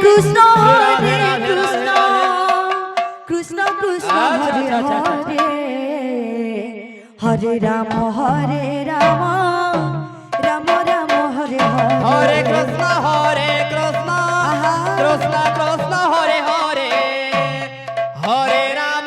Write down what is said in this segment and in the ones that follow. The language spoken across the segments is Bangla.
কৃষ্ণ কৃষ্ণ কৃষ্ণ হরে হরে হরে রাম রাম রাম হরে হরে হরে কৃষ্ণ কৃষ্ণ কৃষ্ণ হরে হরে হরে রাম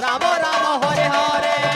রাম রাম হরে হরে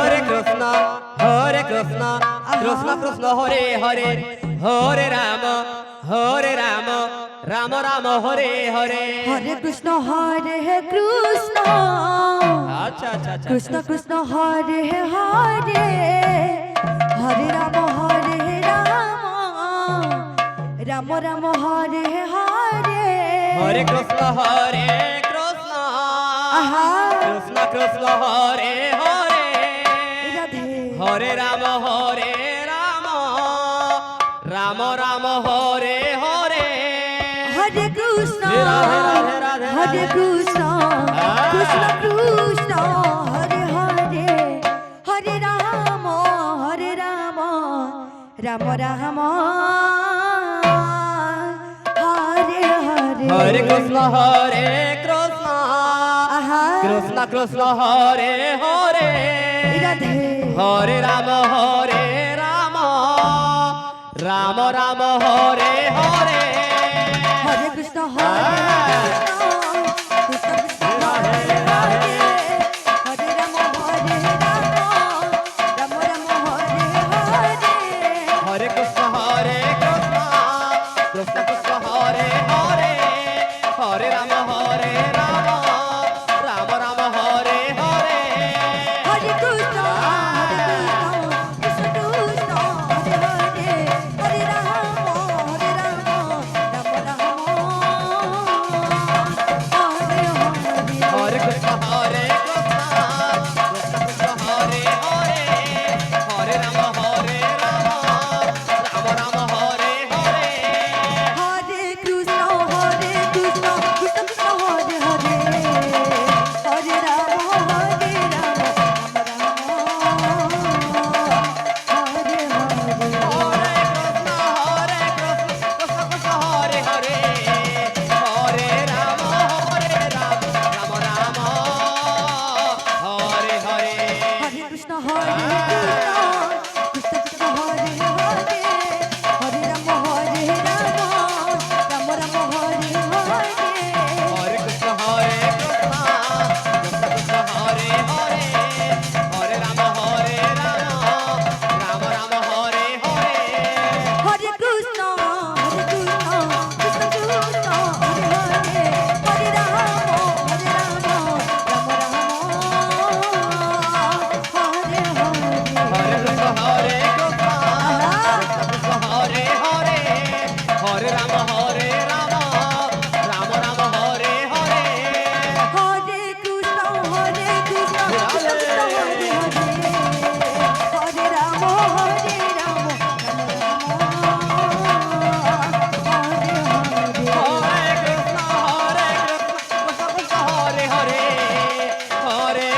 হরে কৃষ্ণ কৃষ্ণ কৃষ্ণ হরে হরে হরে রাম রাম রাম হরে হরে হরে কৃষ্ণ কৃষ্ণ আচ্ছা আচ্ছা কৃষ্ণ কৃষ্ণ হরে হরে হরে রাম রাম রাম হরে হরে হরে কৃষ্ণ কৃষ্ণ কৃষ্ণ হরে হরে হরে রাম রাম রাম হরে হরে হরে কৃষ্ণ কৃষ্ণ কৃষ্ণ হরে হরে হরে রাম রাম রাম হরে হরে হরে কৃষ্ণ কৃষ্ণ কৃষ্ণ হরে হরে হরে রাম রাম রাম হরে হরে হরে কৃষ্ণ হরে Krishna Hare Hare Hare Ram Ram Ram Hare Hare Hare Krishna Krishna Krishna Krishna Hare Hare Ram Ram Ram Hare Hare Hare Krishna, Krishna Krishna, Hare Hare, Hare Rama, Rama Rama, Hare Hare. হরে কৃষ্ণ হরে Krishna Krishna Krishna Hare Hare Hare Ram Ram Ram Hare Hare Hare Krishna, Krishna Krishna, Hare Hare, Hare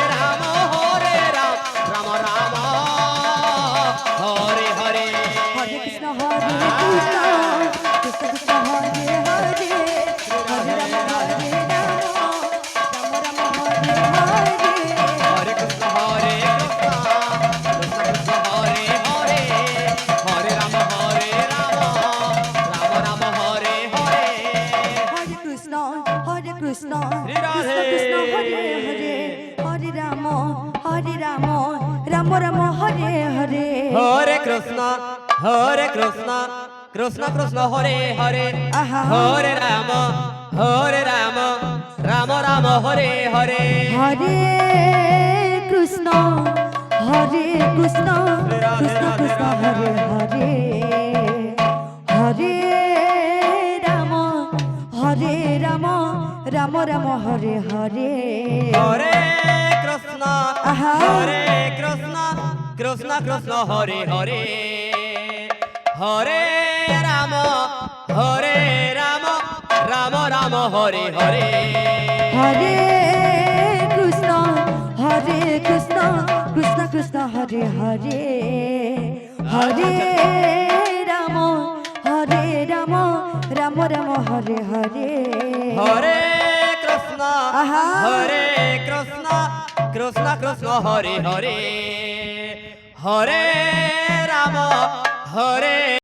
Rama, Krishna, Krishna Krishna, Hare Hare, Hare Rama, Rama Rama, Hare Hare. হরে কৃষ্ণ কৃষ্ণ কৃষ্ণ হরে হরে আহা। হরে Ram Ram Ram Hare Hare Hare Krishna, Krishna Krishna, Hare Hare, Hare Rama, Rama Rama, Hare Hare. হরে কৃষ্ণ আহা। Krishna Krishna Hare Hare Hare Ram Ram Ram Hare Hare Hare Krishna, Krishna Krishna, Hare Hare, Hare Rama, Rama Rama, Hare Hare. হরে কৃষ্ণ আহা। কৃষ্ণ কৃষ্ণ হরে হরে হরে রাম